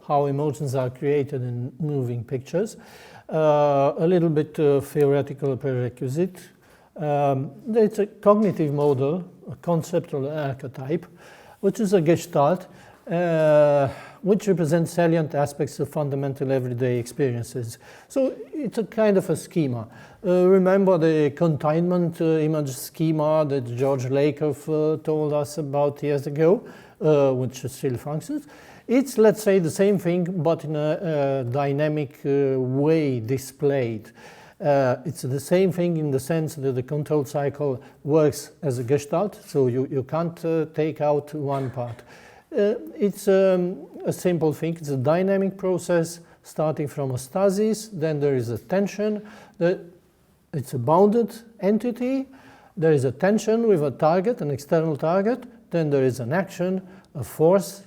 how emotions are created in moving pictures. A little bit theoretical prerequisite. It's a cognitive model, a conceptual archetype, which is a gestalt, which represents salient aspects of fundamental everyday experiences. So it's a kind of a schema. Remember the containment image schema that George Lakoff told us about years ago, which still functions. It's, let's say, the same thing, but in a dynamic way displayed. It's the same thing in the sense that the control cycle works as a gestalt, so you can't take out one part. It's a simple thing. It's a dynamic process starting from a stasis, then there is a tension. It's a bounded entity. There is a tension with a target, an external target. Then there is an action, a force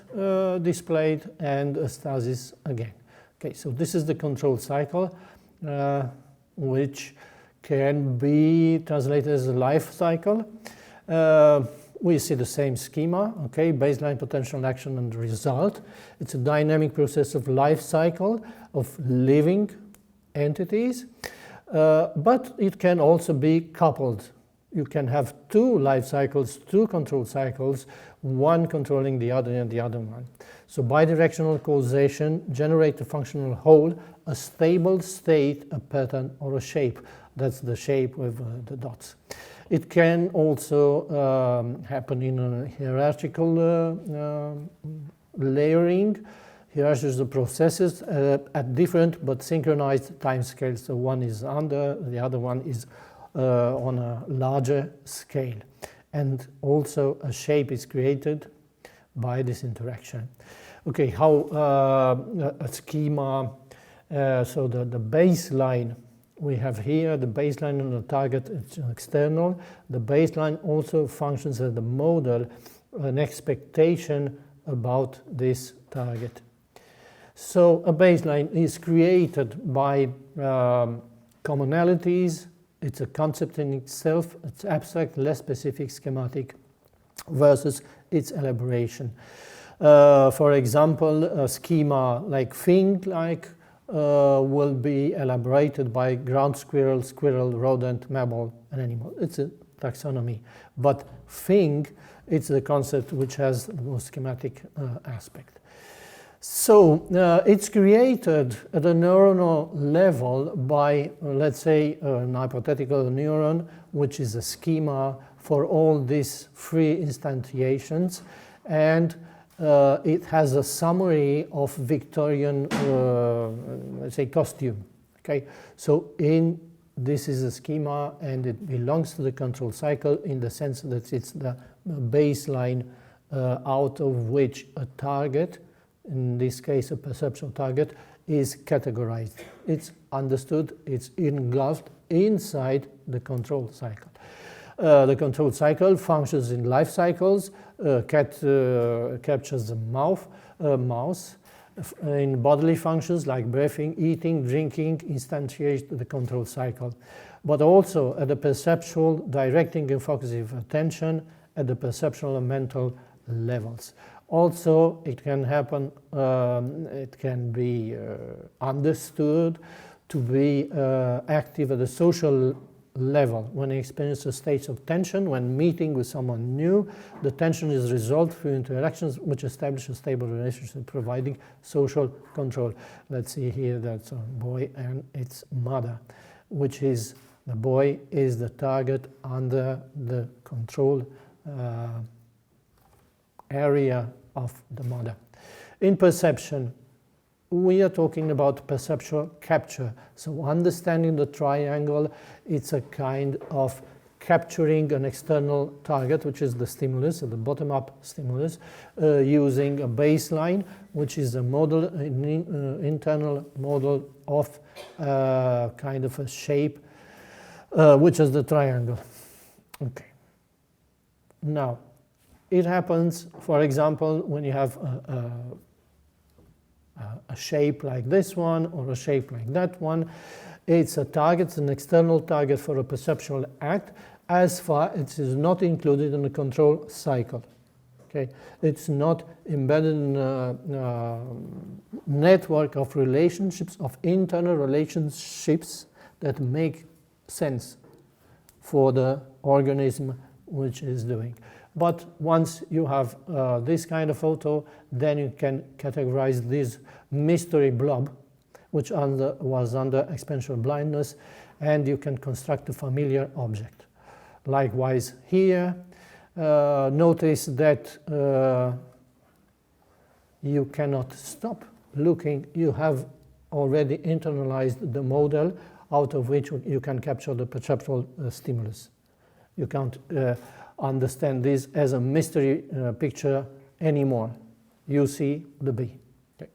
displayed, and a stasis again. Okay, so this is the control cycle, which can be translated as a life cycle. We see the same schema, okay, baseline, potential, action, and result. It's a dynamic process of life cycle of living entities, but it can also be coupled. You can have two life cycles, two control cycles, one controlling the other and the other one. So bidirectional causation generates a functional whole, a stable state, a pattern, or a shape. That's the shape with the dots. It can also happen in a hierarchical layering. Hierarchies of processes at different but synchronized timescales. So one is under, the other one is on a larger scale. And also a shape is created by this interaction. Okay, how a schema, so the baseline we have here, the baseline and the target, it's external. The baseline also functions as the model, an expectation about this target. So a baseline is created by commonalities. It's a concept in itself. It's abstract, less specific, schematic, versus its elaboration. For example, a schema like thing, like will be elaborated by ground squirrel, squirrel, rodent, mammal, and animal. It's a taxonomy. But thing, it's the concept which has the most schematic aspect. So it's created at a neuronal level by, let's say, an hypothetical neuron, which is a schema for all these three instantiations, and it has a summary of Victorian, let's say, costume. Okay, so this is a schema, and it belongs to the control cycle in the sense that it's the baseline out of which a target, in this case a perceptual target, is categorized. It's understood, it's engulfed inside the control cycle. The control cycle functions in life cycles. Cat captures the mouse. In bodily functions like breathing, eating, drinking, instantiate the control cycle. But also at the perceptual, directing and focusing of attention at the perceptual and mental levels. Also, it can happen, it can be understood to be active at the social level. When you experience a state of tension, when meeting with someone new, the tension is resolved through interactions which establish a stable relationship, providing social control. Let's see here, that's a boy and its mother, which is, the boy is the target under the control area of the mother. In perception, we are talking about perceptual capture. So understanding the triangle, it's a kind of capturing an external target, which is the stimulus, the bottom-up stimulus, using a baseline, which is a model, an internal model of kind of a shape, which is the triangle. Okay. Now, it happens, for example, when you have a shape like this one or a shape like that one. It's a target, it's an external target for a perceptual act, as far as it is not included in the control cycle. Okay, it's not embedded in a network of relationships, of internal relationships that make sense for the organism which is doing. But once you have this kind of photo, then you can categorize this mystery blob, which was under expansional blindness, and you can construct a familiar object. Likewise here, notice that you cannot stop looking. You have already internalized the model out of which you can capture the perceptual stimulus. You can't understand this as a mystery picture anymore. You see the bee. Okay.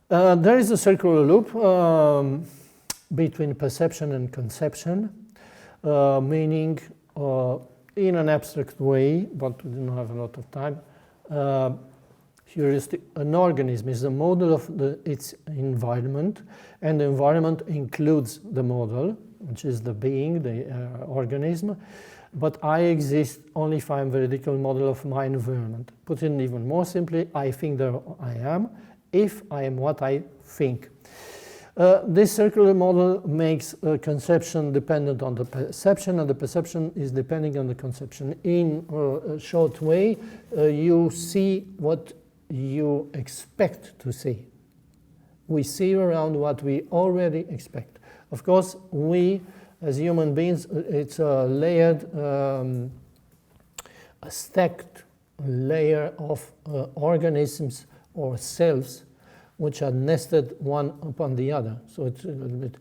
There is a circular loop between perception and conception, meaning in an abstract way, but we don't have a lot of time, heuristic, an organism is a model of its environment, and the environment includes the model, which is the being, the organism, but I exist only if I'm the veridically model of my environment. Put it even more simply, I think that I am if I am what I think. This circular model makes conception dependent on the perception, and the perception is depending on the conception. In a short way, you see what you expect to see. We see around what we already expect. Of course, we as human beings, it's a layered, a stacked layer of organisms or cells which are nested one upon the other. So it's a little bit,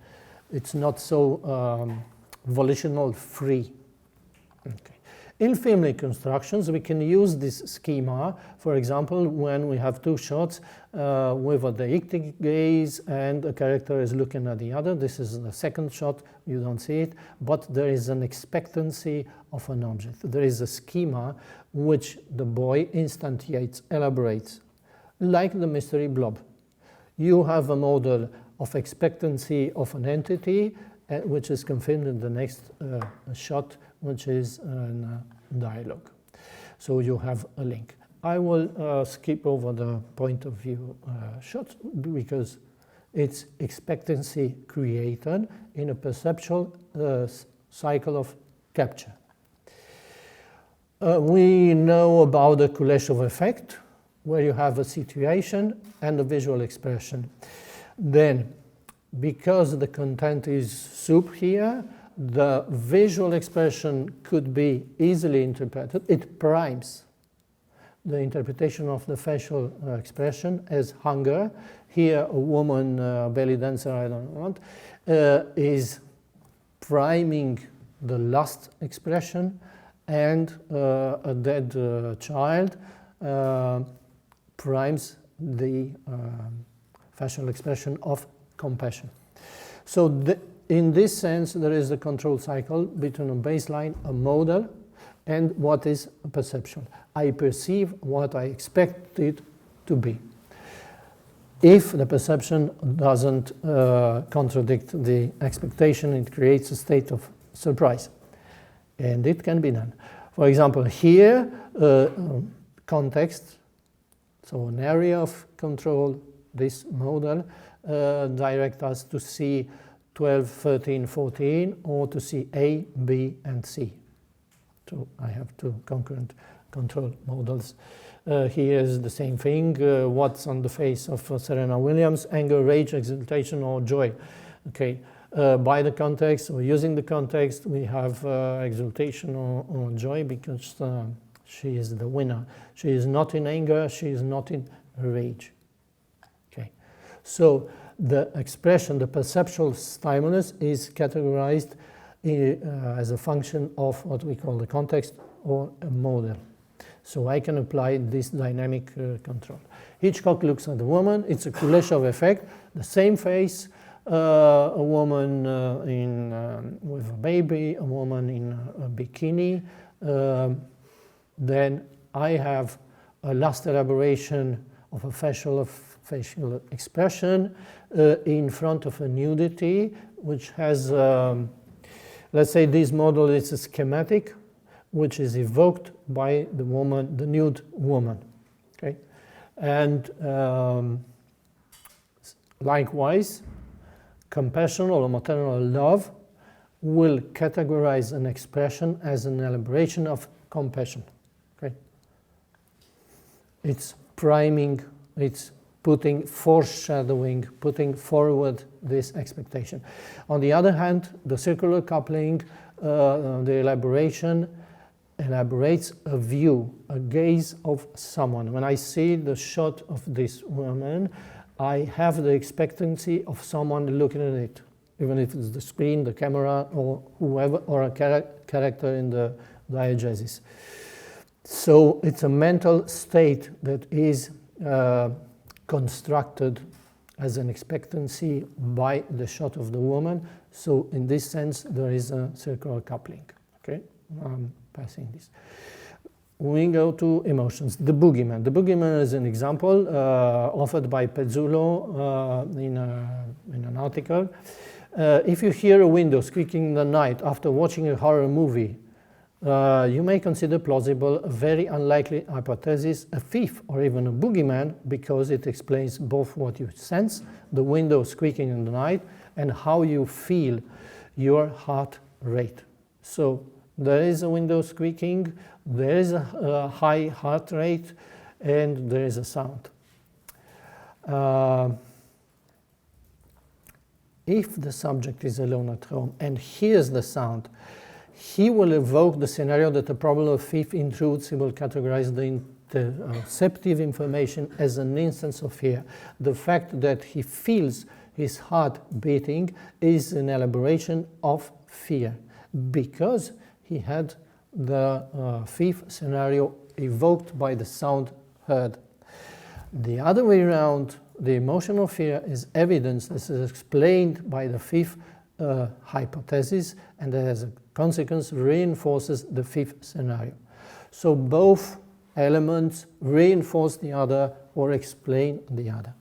it's not so volitional free. Okay. In film reconstructions, we can use this schema, for example, when we have two shots with a deictic gaze and a character is looking at the other. This is the second shot, you don't see it, but there is an expectancy of an object. There is a schema which the boy instantiates, elaborates, like the mystery blob. You have a model of expectancy of an entity, which is confirmed in the next shot, which is a dialogue. So you have a link. I will skip over the point of view shot because it's expectancy created in a perceptual cycle of capture. We know about the Kuleshov effect, where you have a situation and a visual expression. Then, because the content is soup here, the visual expression could be easily interpreted. It primes the interpretation of the facial expression as hunger. Here, a woman, belly dancer, I don't know what, is priming the lust expression, and a dead child primes the facial expression of compassion. So in this sense, there is a control cycle between a baseline, a model, and what is perceptual. I perceive what I expect it to be. If the perception doesn't contradict the expectation, it creates a state of surprise. And it can be done. For example, here, context, so an area of control, this model, direct us to see 12, 13, 14, or to see A, B, and C. So I have two concurrent control models. Here is the same thing. What's on the face of Serena Williams? Anger, rage, exultation, or joy. Okay. By the context, or using the context, we have exultation or joy because she is the winner. She is not in anger, she is not in rage. Okay. So the expression, the perceptual stimulus is categorized as a function of what we call the context or a model. So I can apply this dynamic control. Hitchcock looks at the woman, it's a Kuleshov effect, the same face, a woman with a baby, a woman in a bikini. Then I have a last elaboration of a facial expression in front of a nudity, which has, let's say this model is a schematic, which is evoked by the woman, the nude woman. Okay? And likewise, compassion or maternal love will categorize an expression as an elaboration of compassion. Okay? It's priming, it's putting, foreshadowing, putting forward this expectation. On the other hand, the circular coupling, the elaboration elaborates a view, a gaze of someone. When I see the shot of this woman, I have the expectancy of someone looking at it, even if it's the screen, the camera, or whoever, or a character in the diegesis. So it's a mental state that is constructed as an expectancy by the shot of the woman. So in this sense, there is a circular coupling. Okay, I'm passing this. We go to emotions. The boogeyman. The boogeyman is an example offered by Pezzulo in an article. If you hear a window squeaking in the night after watching a horror movie, you may consider plausible a very unlikely hypothesis, a thief or even a boogeyman, because it explains both what you sense, the window squeaking in the night, and how you feel, your heart rate. So there is a window squeaking, there is a high heart rate, and there is a sound. If the subject is alone at home and hears the sound, he will evoke the scenario that a probable thief intrudes. He will categorize the interceptive information as an instance of fear. The fact that he feels his heart beating is an elaboration of fear, because he had the thief scenario evoked by the sound heard. The other way around, the emotional fear is evidence that is explained by the thief hypothesis, and as a consequence reinforces the thief scenario. So both elements reinforce the other or explain the other.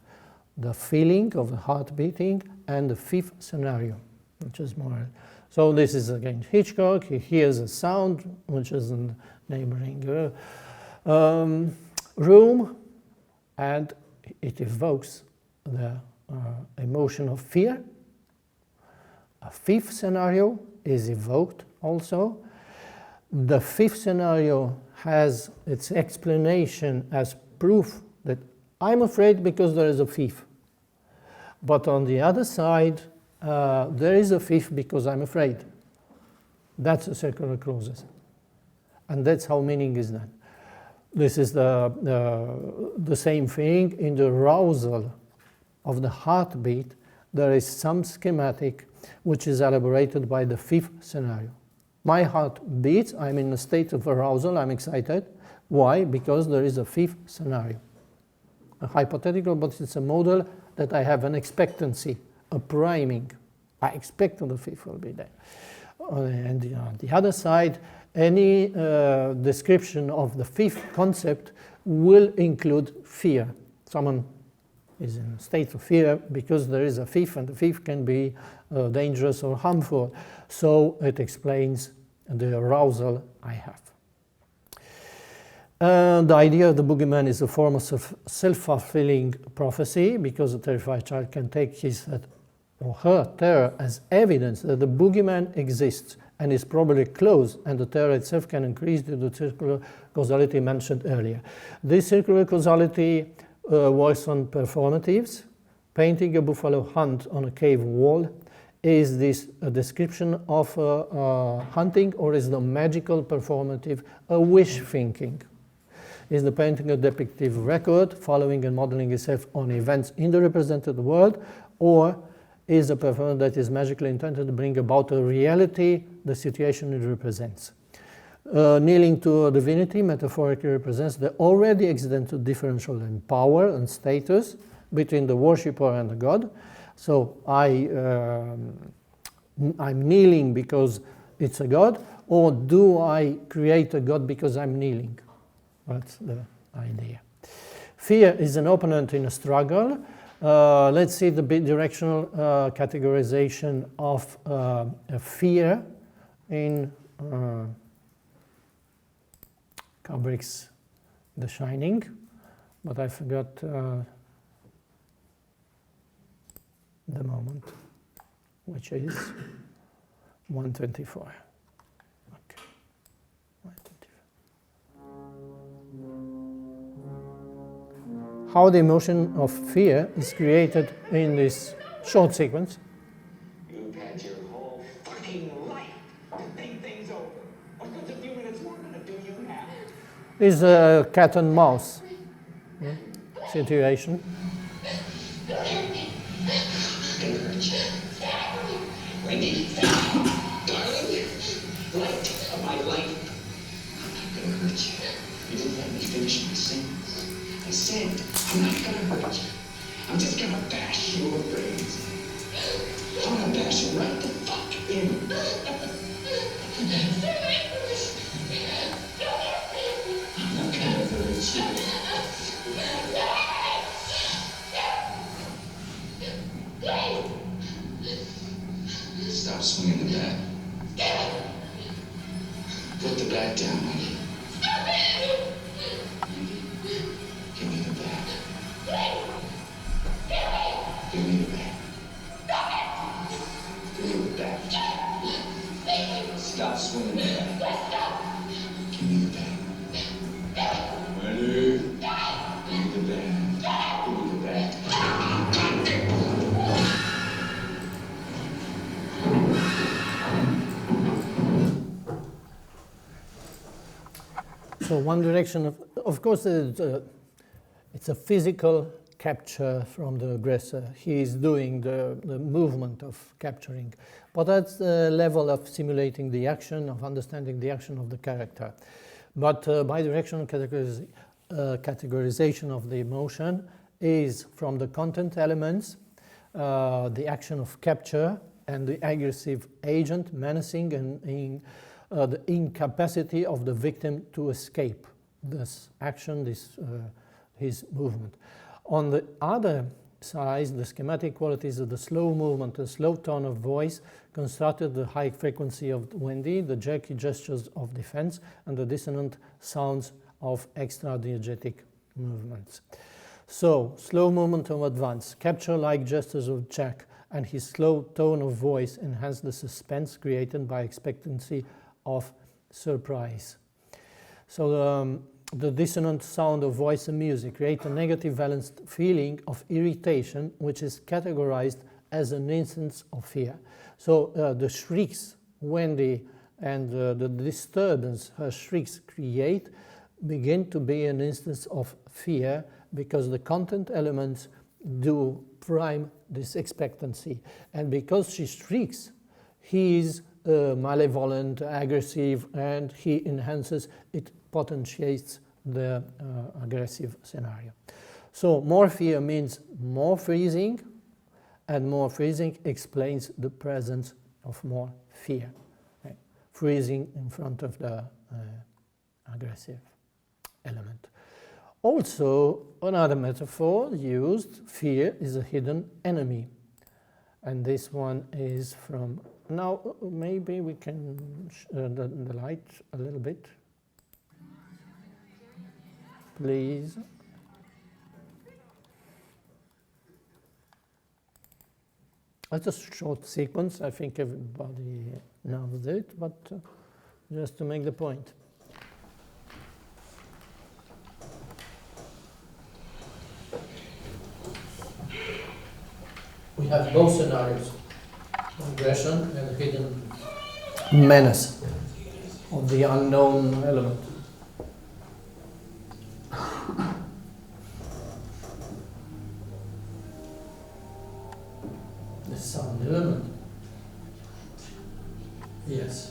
The feeling of the heart beating and the thief scenario, which is more. So this is again Hitchcock. He hears a sound, which is in the neighboring room, and it evokes the emotion of fear. A thief scenario is evoked also. The thief scenario has its explanation as proof that I'm afraid because there is a thief. But on the other side, there is a thief because I'm afraid. That's a circular clauses. And that's how meaning is done. This is the same thing in the arousal of the heartbeat. There is some schematic which is elaborated by the thief scenario. My heart beats, I'm in a state of arousal, I'm excited. Why? Because there is a thief scenario. A hypothetical, but it's a model that I have an expectancy, a priming. I expect the thief will be there. And on the other side, any description of the thief concept will include fear. Someone is in a state of fear because there is a thief, and the thief can be dangerous or harmful. So it explains the arousal I have. The idea of the boogeyman is a form of self-fulfilling prophecy, because a terrified child can take his or her terror as evidence that the boogeyman exists and is probably close, and the terror itself can increase due to the circular causality mentioned earlier. This circular causality works on performatives. Painting a buffalo hunt on a cave wall, is this a description of hunting, or is the magical performative a wish thinking? Is the painting a depictive record following and modeling itself on events in the represented world, or is a performance that is magically intended to bring about a reality the situation it represents? Kneeling to a divinity metaphorically represents the already existent differential in power and status between the worshipper and the god. So I'm kneeling because it's a god, or do I create a god because I'm kneeling? That's the idea. Fear is an opponent in a struggle. Let's see the bi-directional categorization of fear in Kubrick's The Shining, but I forgot the moment, which is 124. Okay, 124. How the emotion of fear is created in this short sequence. You've had your whole fucking life to think things over. What's good a few minutes more gonna do you now? Is a cat and mouse situation. Wendy, darling, light of my life. I'm not gonna hurt you. You didn't let me finish my sentence. I said, I'm not gonna hurt you. I'm just gonna bash your brains. I'm gonna bash it right the fuck in. I'm not gonna hurt you. Stop swinging the bat. Put the bat down, Wendy. Give me the bat. Give me the bat. Give me the bat. Stop swinging the bat. Give me the bat. Wendy. Give me the bat. Give me the bat. So one direction, of course, it's a physical capture from the aggressor. He is doing the movement of capturing, but that's the level of simulating the action, of understanding the action of the character. But bidirectional categorization of the emotion is from the content elements, the action of capture, and the aggressive agent menacing and the incapacity of the victim to escape this action, his movement. On the other side, the schematic qualities of the slow movement, the slow tone of voice, constructed the high frequency of Wendy, the jerky gestures of defense, and the dissonant sounds of extra-diegetic movements. So, slow movement of advance, capture-like gestures of Jack, and his slow tone of voice enhance the suspense created by expectancy of surprise. So the dissonant sound of voice and music create a negative balanced feeling of irritation, which is categorized as an instance of fear. So the shrieks, Wendy, and the disturbance her shrieks create begin to be an instance of fear because the content elements do prime this expectancy. And because she shrieks, he is malevolent, aggressive, and he enhances, it potentiates the aggressive scenario. So more fear means more freezing, and more freezing explains the presence of more fear. Right? Freezing in front of the aggressive element. Also, another metaphor used, fear is a hidden enemy. And this one is from, now maybe we can the light a little bit. Please. It's a short sequence, I think everybody knows it, but just to make the point. We have both scenarios, aggression and hidden menace of the unknown element. The sound element. Yes.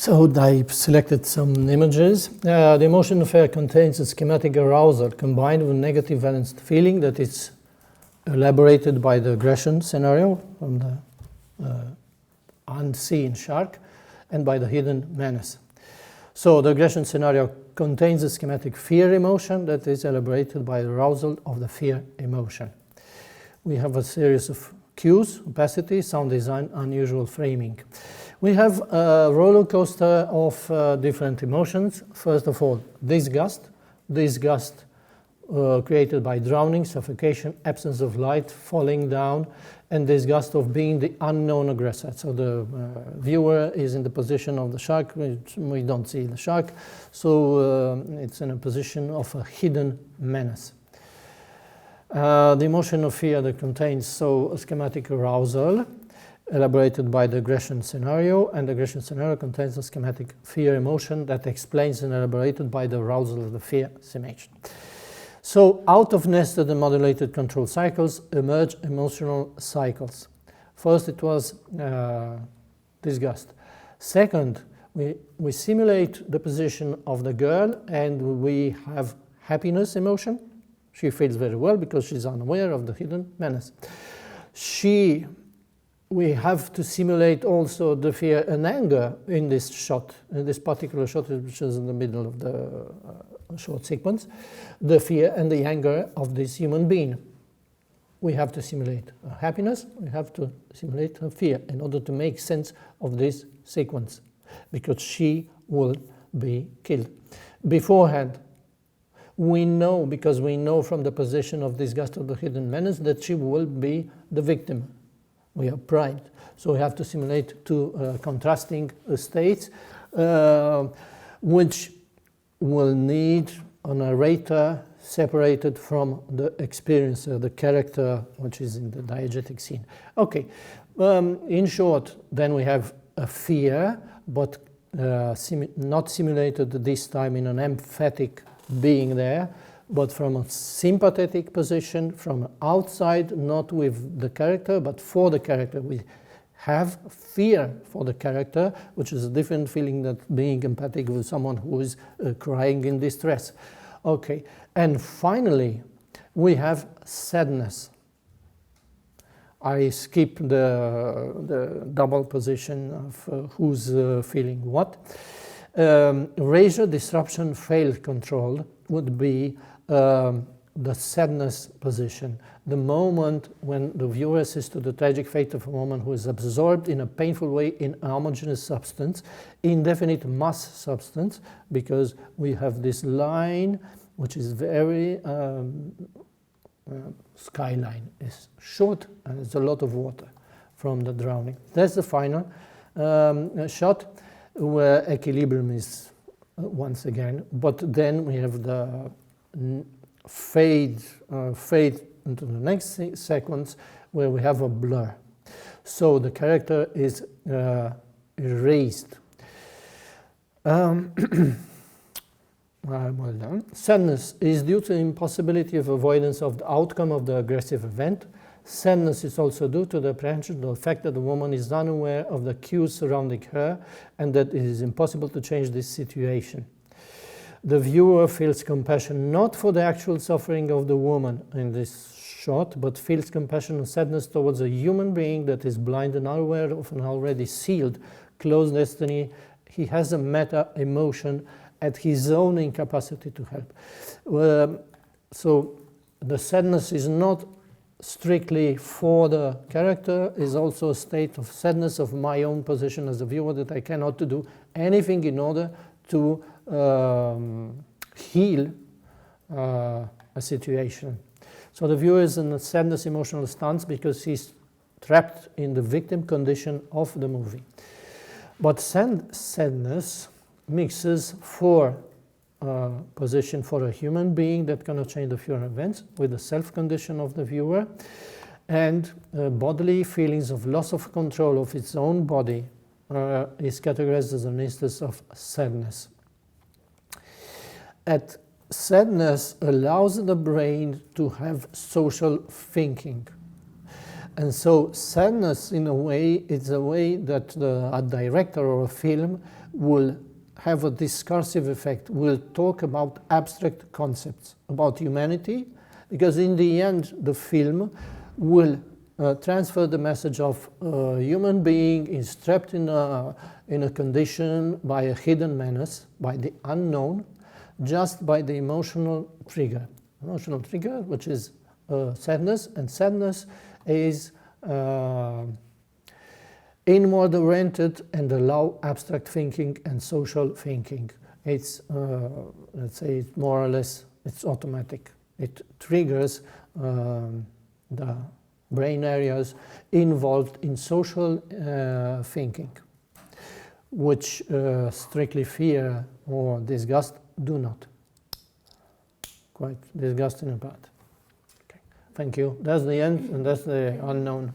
So I selected some images. The emotion affair contains a schematic arousal combined with negative balanced feeling that is elaborated by the aggression scenario from the unseen shark and by the hidden menace. So the aggression scenario contains a schematic fear emotion that is elaborated by the arousal of the fear emotion. We have a series of cues: opacity, sound design, unusual framing. We have a roller coaster of different emotions. First of all, disgust. Disgust created by drowning, suffocation, absence of light, falling down, and disgust of being the unknown aggressor. So the viewer is in the position of the shark. We don't see the shark, so it's in a position of a hidden menace. The emotion of fear that contains a schematic arousal elaborated by the aggression scenario, and the aggression scenario contains a schematic fear emotion that explains and elaborated by the arousal of the fear summation. So out of nested and modulated control cycles emerge emotional cycles. First it was disgust. Second, we simulate the position of the girl and we have happiness emotion. She feels very well because she's unaware of the hidden menace. We have to simulate also the fear and anger in this shot, in this particular shot, which is in the middle of the short sequence, the fear and the anger of this human being. We have to simulate her happiness, we have to simulate her fear in order to make sense of this sequence, because she will be killed. Beforehand, we know, because we know from the position of disgust of the hidden menace, that she will be the victim. We are primed. So we have to simulate two contrasting states, which will need a narrator separated from the experiencer, the character which is in the diegetic scene. Okay, in short, then we have a fear, but not simulated this time in an emphatic being there, but from a sympathetic position, from outside, not with the character, but for the character. We have fear for the character, which is a different feeling than being empathic with someone who is crying in distress. Okay, and finally, we have sadness. I skip the double position of who's feeling what. Erasure, disruption, failed control would be the sadness position, the moment when the viewer assists to the tragic fate of a woman who is absorbed in a painful way in a homogeneous substance, indefinite mass substance, because we have this line which is very skyline is short and there's a lot of water from the drowning. That's the final shot where equilibrium is once again, but then we have the fade into the next sequence where we have a blur. So the character is erased. Well done. Sadness is due to the impossibility of avoidance of the outcome of the aggressive event. Sadness is also due to the apprehension of the fact that the woman is unaware of the cues surrounding her and that it is impossible to change this situation. The viewer feels compassion not for the actual suffering of the woman in this shot, but feels compassion and sadness towards a human being that is blind and unaware of an already sealed, closed destiny. He has a meta-emotion at his own incapacity to help. So the sadness is not strictly for the character, is also a state of sadness of my own position as a viewer, that I cannot do anything in order to heal a situation. So the viewer is in a sadness emotional stance because he's trapped in the victim condition of the movie. But sadness mixes for position for a human being that cannot change the future events with the self-condition of the viewer, and bodily feelings of loss of control of its own body is categorized as an instance of sadness. Sadness allows the brain to have social thinking. And so sadness, in a way, is a way that a director or a film will have a discursive effect, will talk about abstract concepts, about humanity, because in the end the film will transfer the message of a human being is trapped in a condition by a hidden menace, by the unknown, just by the emotional trigger. Emotional trigger, which is sadness, and sadness is inward oriented and allow abstract thinking and social thinking. It's, let's say, it's more or less, it's automatic. It triggers the brain areas involved in social thinking, which strictly fear or disgust do not. Quite disgusting about. Okay. Thank you. That's the end, and that's the unknown.